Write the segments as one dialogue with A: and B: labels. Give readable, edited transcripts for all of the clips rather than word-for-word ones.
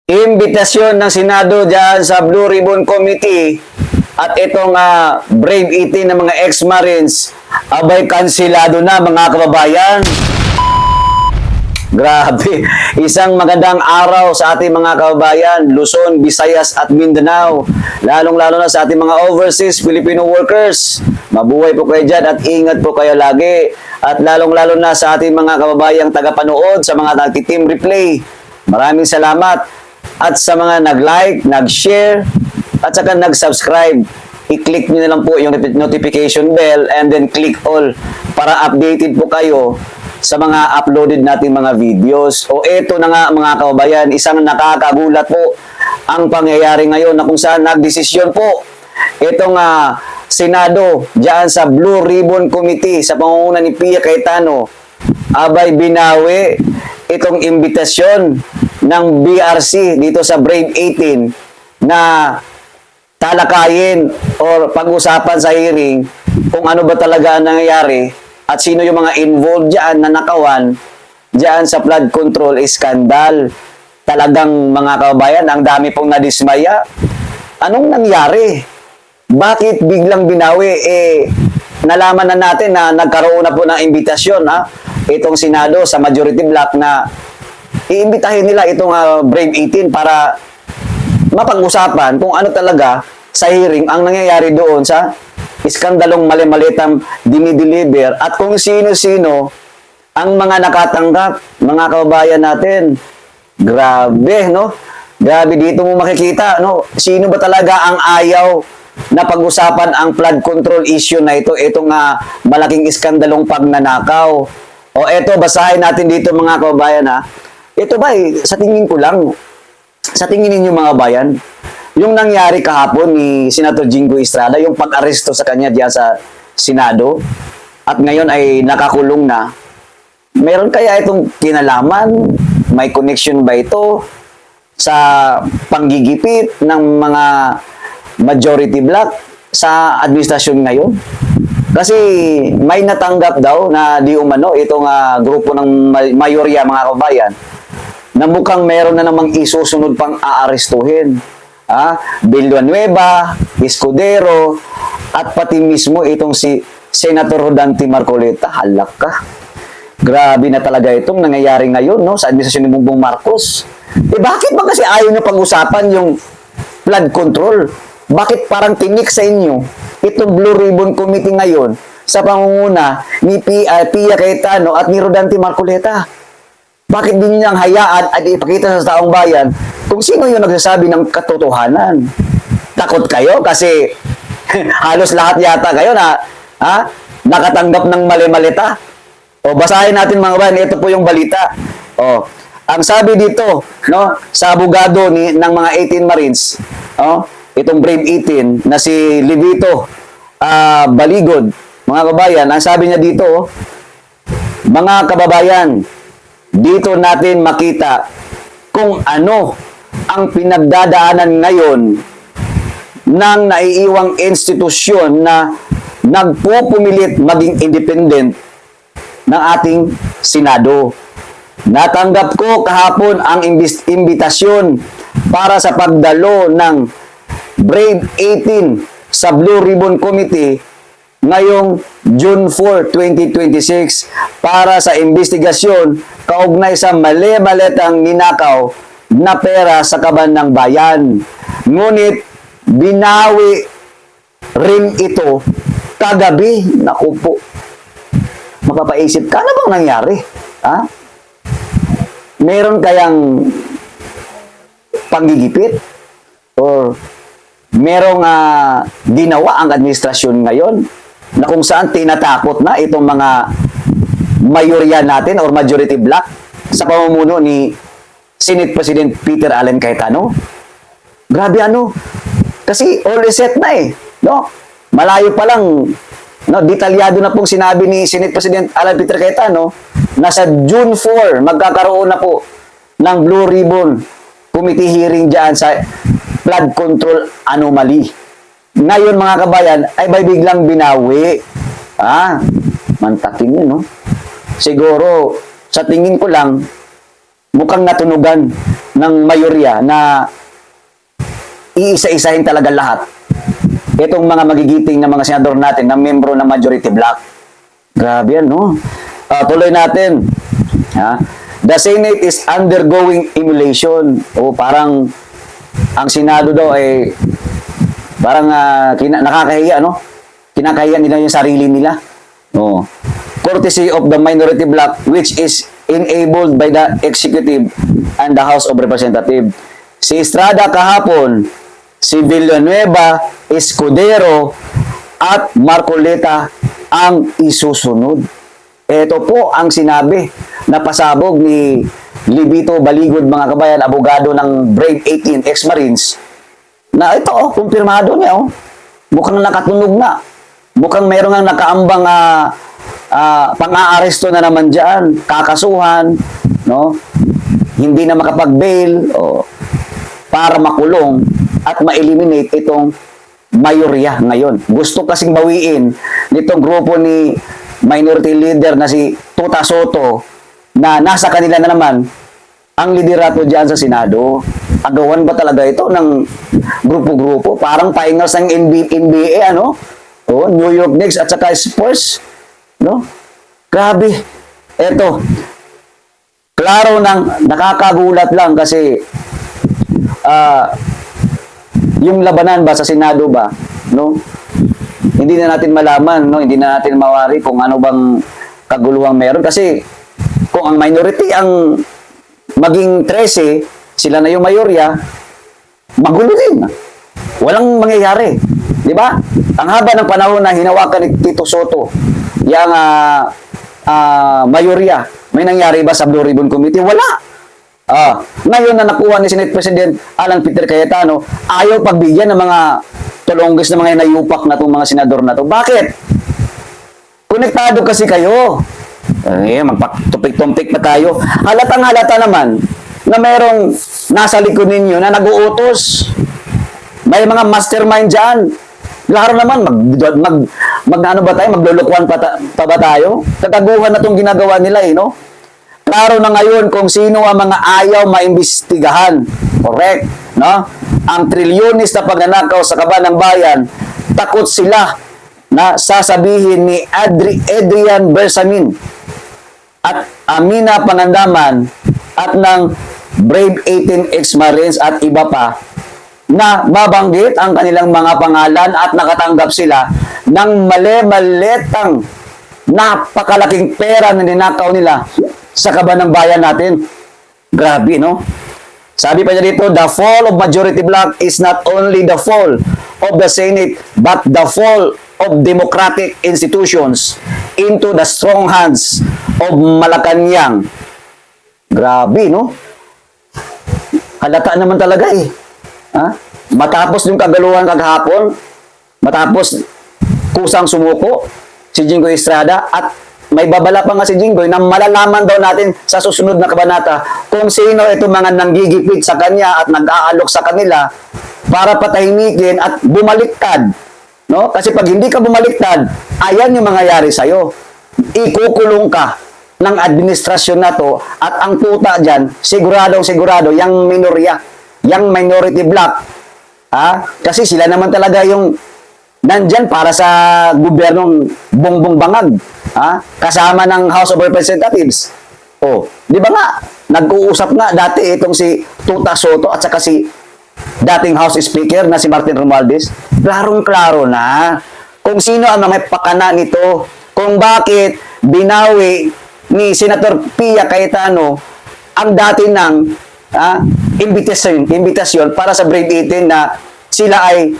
A: Imbitasyon ng Senado dyan sa Blue Ribbon Committee at itong Brave 18 ng mga ex-Marines, abay kansilado na mga kababayan. Grabe, isang magandang araw sa ating mga kababayan, Luzon, Visayas at Mindanao. Lalong-lalo na sa ating mga overseas Filipino workers. Mabuhay po kayo dyan at ingat po kayo lagi. At lalong-lalo na sa ating mga kababayang tagapanood, sa mga nagti-team replay. Maraming salamat. At sa mga nag-like, nag-share, at saka nag-subscribe, i-click nyo na lang po yung notification bell and then click all para updated po kayo sa mga uploaded nating mga videos. O eto na nga mga kababayan, isang nakakagulat po ang pangyayari ngayon na kung saan nagdesisyon po itong Senado diyan sa Blue Ribbon Committee sa pangunguna ni Pia Cayetano, abay binawi itong imbitasyon ng BRC dito sa Brave 18 na talakayin or pag-usapan sa hearing kung ano ba talaga ang nangyayari at sino yung mga involved dyan na nakawan dyan sa flood control scandal. Talagang mga kababayan, ang dami pong nadismaya. Anong nangyari? Bakit biglang binawi? Nalaman na natin na nagkaroon na po ng imbitasyon itong Senado sa majority block na iimbitahin nila itong Brave 18 para mapag-usapan kung ano talaga sa hearing ang nangyayari doon sa iskandalong mali-malitang dinideliver at kung sino-sino ang mga nakatanggap, mga kababayan natin. Grabe, no? Grabe, dito mo makikita, no? Sino ba talaga ang ayaw na pag-usapan ang flood control issue na ito, itong malaking iskandalong pagnanakaw. O eto, basahin natin dito mga kababayan Ito ba sa tingin ko lang, sa tingin ninyo mga bayan, yung nangyari kahapon ni Senator Jingo Estrada, yung pag-aresto sa kanya diyan sa Senado, at ngayon ay nakakulong na, meron kaya itong kinalaman? May connection ba ito sa panggigipit ng mga majority bloc sa administrasyon ngayon? Kasi may natanggap daw na di umano itong grupo ng mayorya mga kabayan na mukhang meron na namang isusunod pang aarestuhin. Villanueva, Escudero, at pati mismo itong si Senator Rodante Marcoleta. Halak ka. Grabe na talaga itong nangyayari ngayon sa administrasyon ni Bongbong Marcos. Bakit ba kasi ayaw na pag-usapan yung flood control? Bakit parang tinik sa inyo itong Blue Ribbon Committee ngayon sa pangunguna ni Pia Cayetano at ni Rodante Marcoleta? Bakit din niyang hayaan at ipakita sa taong bayan kung sino yung nagsasabi ng katotohanan? Takot kayo kasi halos lahat yata kayo na nakatanggap ng mali-malita. O basahin natin mga kabayan, ito po yung balita. Ang sabi dito, sa abogado ng mga 18 Marines, itong Brave 18 na si Livito Baligod, mga kabayan, ang sabi niya dito, mga kababayan, dito natin makita kung ano ang pinagdadaanan ngayon ng naiiwang institusyon na nagpupumilit maging independent ng ating Senado. Natanggap ko kahapon ang imbitasyon para sa pagdalo ng Brave 18 sa Blue Ribbon Committee ngayong June 4, 2026 para sa investigasyon kaugnay sa mali-malitang ninakaw na pera sa kaban ng bayan. Ngunit binawi rin ito kagabi. Naku po. Mapapaisip ka na bang nangyari? Meron kayang panggigipit? Or merong ginawa ang administrasyon ngayon na kung saan tinatakot na itong mga mayorya natin or majority bloc sa pamumuno ni Senate President Peter Allen Cayetano? Grabe kasi all is set na Malayo pa lang, detalyado na pong sinabi ni Senate President Allen Peter Cayetano na sa June 4 magkakaroon na po ng Blue Ribbon Committee hearing dyan sa flood control anomaly. Ngayon mga kabayan ay may biglang binawi. Mantakin yun, Siguro, sa tingin ko lang, mukhang natunugan ng mayorya na iisa-isahin talaga lahat itong mga magigiting na mga senador natin na membro ng majority block. Grabe yan, no? Tuloy natin. Ha? The Senate is undergoing emulation. O parang ang Senado daw ay parang nakakahiya, no? Kinakahiya nila yung sarili nila. Oh. Courtesy of the minority bloc which is enabled by the executive and the House of Representatives. Si Estrada kahapon, si Villanueva, Escudero, at Marcoleta ang isusunod. Ito po ang sinabi na pasabog ni Libito Baligod, mga kabayan, abogado ng Brave 18 ex-Marines, na ito, kumpirmado niya, mukhang nakatunog na. Mukhang mayroong ang nakaambang pang-aaresto na naman dyan, kakasuhan, no? Hindi na makapag-bail para makulong at ma-eliminate itong mayorya ngayon. Gusto kasing bawiin nitong grupo ni minority leader na si Tuta Soto na nasa kanila na naman ang liderato dyan sa Senado. Agawan ba talaga ito ng grupo-grupo? Parang finals ng NBA, ano? New York Knicks at saka Spurs. No? Grabe. Eto. Klaro nang nakakagulat lang kasi yung labanan ba sa Senado ba, no? Hindi na natin malaman, no? Hindi na natin mawari kung ano bang kaguluhang meron kasi kung ang minority ang maging 13, sila na yung mayorya, magulo din. Walang mangyayari. Di ba? Ang haba ng panahon na hinawakan ni Tito Soto, yung mayorya, may nangyari ba sa Blue Ribbon Committee? Wala. Ngayon na nakuha ni Senate President Alan Peter Cayetano, ayaw pagbigyan ng mga tulonggis na mga inayupak na itong mga senador na to. Bakit? Konektado kasi kayo. Magpatupik-tumpik na tayo. Halatang halata naman na mayroong nasa likod ninyo na nag-uutos. May mga mastermind dyan. Klaro naman, ano ba tayo? Maglulukuhan pa ba tayo? Kataguhan na itong ginagawa nila, no? Klaro na ngayon kung sino ang mga ayaw maimbestigahan. Correct, no? Ang trilyonis na pagnanakaw sa kaban ng bayan, takot sila na sasabihin ni Adrian Bersamin at Amina Pangandaman at ng Brave 18 ex-Marines at iba pa na mabanggit ang kanilang mga pangalan at nakatanggap sila ng mali-malitang napakalaking pera na ninakaw nila sa kaban ng bayan natin. Grabe, no? Sabi pa niya dito, the fall of majority bloc is not only the fall of the Senate but the fall of democratic institutions into the strong hands of Malacanang. Grabe, no? Halata naman talaga eh. Matapos yung kagaluhan kagahapon, matapos kusang sumuko si Jinggoy Estrada at may babala pa nga si Jinggoy na malalaman daw natin sa susunod na kabanata kung sino itong mga nanggigipit sa kanya at nag-aalok sa kanila para patahimikin at bumaliktad. No? Kasi pag hindi ka bumaliktad, ayan yung mangyayari sa'yo. Ikukulong ka ng administrasyon na to at ang tuta dyan, sigurado, yung minorya, yung minority bloc. Kasi sila naman talaga yung nandyan para sa gobyernong bongbong bangag. Kasama ng House of Representatives. Di ba nga, nag-uusap nga dati itong si Tuta Soto at saka si dating House Speaker na si Martin Romualdez. Klarong-klaro na kung sino ang mga pakana nito, kung bakit binawi ni Senator Pia Cayetano ang dati ng imbitasyon para sa Brave 18 na sila ay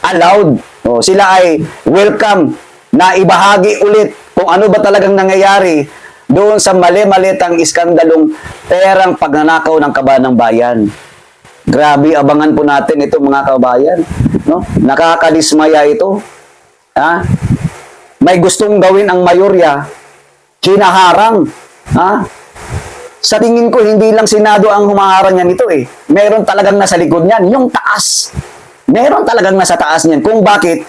A: allowed, sila ay welcome na ibahagi ulit kung ano ba talagang nangyayari doon sa mali-malitang iskandalong perang pagnanakaw ng kaban ng bayan. Grabe, abangan po natin ito mga kabayan. No? Nakakadismaya ito. May gustong gawin ang mayorya, kinaharang. Sa tingin ko, hindi lang Senado ang humaharang niyan ito eh. Meron talagang nasa likod niyan, yung taas. Meron talagang nasa taas niyan. Kung bakit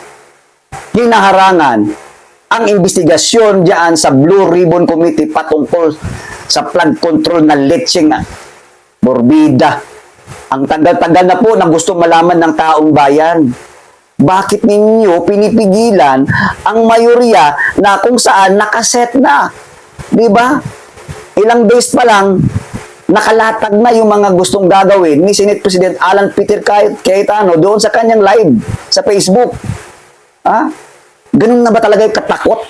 A: kinaharangan ang investigasyon diyan sa Blue Ribbon Committee patungkol sa flood control na lecheng Morbida. Ang tagal-tagal na po na gusto malaman ng taong bayan. Bakit ninyo pinipigilan ang mayorya na kung saan nakaset na? Di ba? Ilang days pa lang, nakalatag na yung mga gustong gagawin ni Senate President Alan Peter Cayetano doon sa kanyang live sa Facebook. Ha? Ganun na ba talaga yung katakot?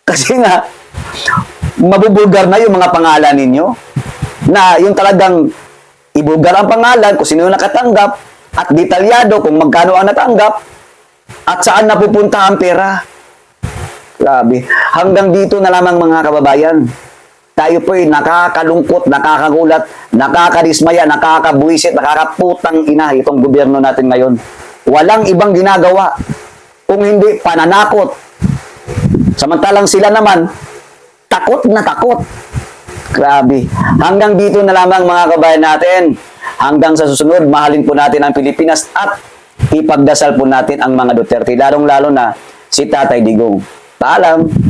A: Kasi nga, mabubulgar na yung mga pangalan ninyo. Na yung talagang ibulgar ang pangalan kung sino yung nakatanggap at detalyado kung magkano ang natanggap at saan napupunta ang pera. Grabe. Hanggang dito na lamang mga kababayan. Tayo po'y nakakalungkot, nakakagulat, nakakarismaya, nakakabuisit, nakakaputang ina itong gobyerno natin ngayon. Walang ibang ginagawa kung hindi pananakot. Samantalang sila naman, takot na takot. Grabe. Hanggang dito na lamang mga kabayan natin. Hanggang sa susunod, mahalin po natin ang Pilipinas at ipagdasal po natin ang mga Duterte. Lalong-lalo na si Tatay Digong. Paalam.